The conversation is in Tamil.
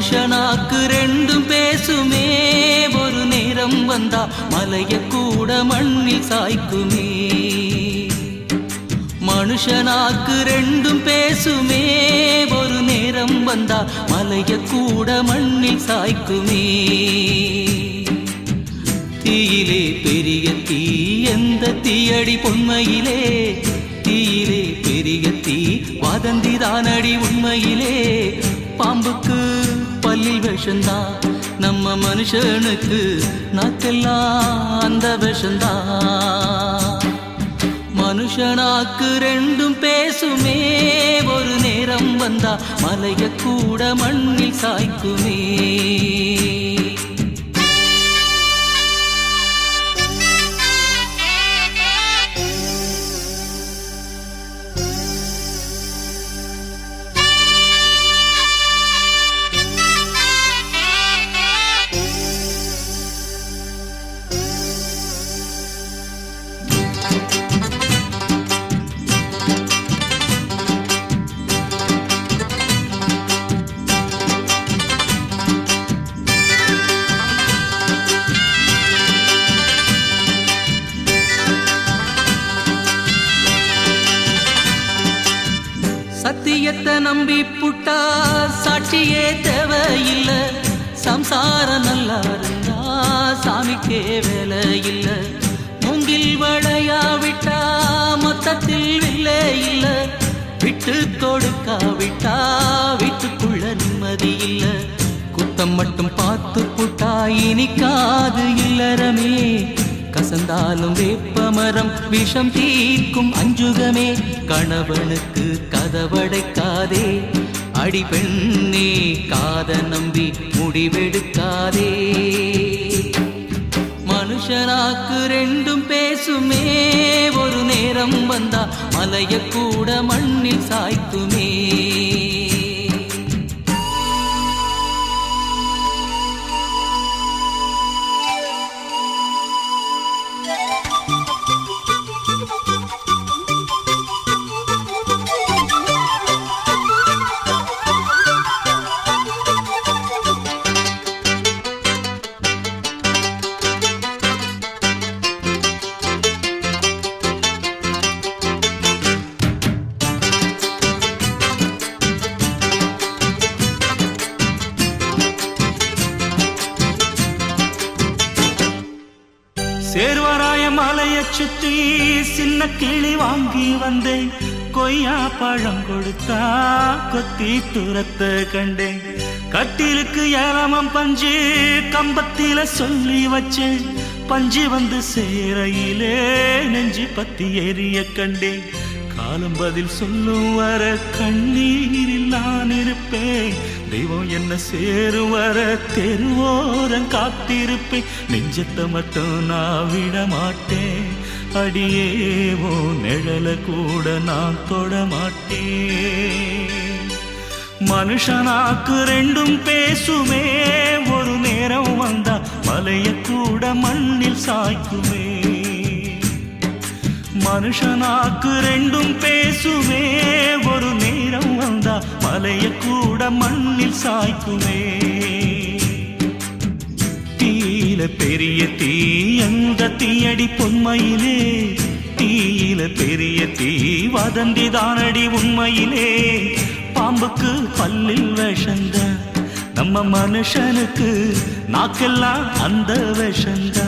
மனுஷனாக்கு ரெண்டும் பேசுமே, ஒரு நேரம் வந்தா மலைய கூட மண்ணில் சாய்க்குமே. மனுஷனாக்கு ரெண்டும் பேசுமே, ஒரு நேரம் வந்தா மலைய கூட மண்ணில் சாய்க்குமே. தீயிலே பெரிய தீ எந்த தீயடி பொன்மையிலே, தீயிலே பெரிய தீ வதந்திதானடி உண்மையிலே. பாம்புக்கு பல்லில் விஷந்தா, நம்ம மனுஷனுக்கு நாக்கெல்லாம் அந்த விஷந்தா. மனுஷனாக்கு ரெண்டும் பேசுமே, ஒரு நேரம் வந்தா மலைய கூட மண்ணில் சாய்க்குமே. சத்தியத்தை நம்பி புட்டா சாட்சியே தேவையில்ல, சம்சாரம் நல்லா இருந்தா சாமிக்கே வேலை இல்ல. மூங்கில் வளையா விட்டா மொத்தத்தில் வில்லே இல்ல, விட்டு கொடுக்காவிட்டா வீட்டுக்குள்ள நிம்மதி இல்ல. குத்தம் மட்டும் பார்த்து புட்டா இனிக்காது இல்லறமே, கசந்தாலும் வேப்பமரம் விஷம் தீர்க்கும் அஞ்சுகமே. கணவனுக்கு கதவடைக்காதே, அடி பெண்ணே காத நம்பி முடிவெடுக்காதே. மனுஷனாக்கு ரெண்டும் பேசுமே, ஒரு நேரம் வந்தா மலைய கூட மண்ணில் சாய்க்குமே. சேர்வராய மலையை சுற்றி சின்ன கிளி வாங்கி வந்தேன், கொய்யா பழம் கொடுத்தா கொத்தி துரத்த கண்டேன். கட்டிலுக்கு ஏலமம் பஞ்சு கம்பத்தில சொல்லி வச்சேன், பஞ்சு வந்து சேரையிலே நெஞ்சு பத்தி எரிய கண்டேன். காலம் பதில் சொல்லும் வர கண்ணீரில் நான் இருப்பேன், தெய்வம் என்ன சேரும் வர தெருவோரம் காத்திருப்பேன். நெஞ்சத்தை மட்டும் நான் விட மாட்டேன், அடியேவோ நிழல கூட நான் தொட மாட்டேன். மனுஷனாக்கு ரெண்டும் பேசுமே, ஒரு நேரம் வந்தா மலைய கூட மண்ணில் சாய்க்குமே. மனுஷனாக்கு ரெண்டும் பேசுமே, ஒரு நேரம் வந்தா மலைய கூட மண்ணில் சாய்க்குமே. தீயில பெரிய தீ எந்த தீயடி பொன்மையிலே, தீயில பெரிய தீ வதந்திதானடி உண்மையிலே. பாம்புக்கு பல்லில் விஷந்த, நம்ம மனுஷனுக்கு நாக்கெல்லாம் அந்த விஷந்த.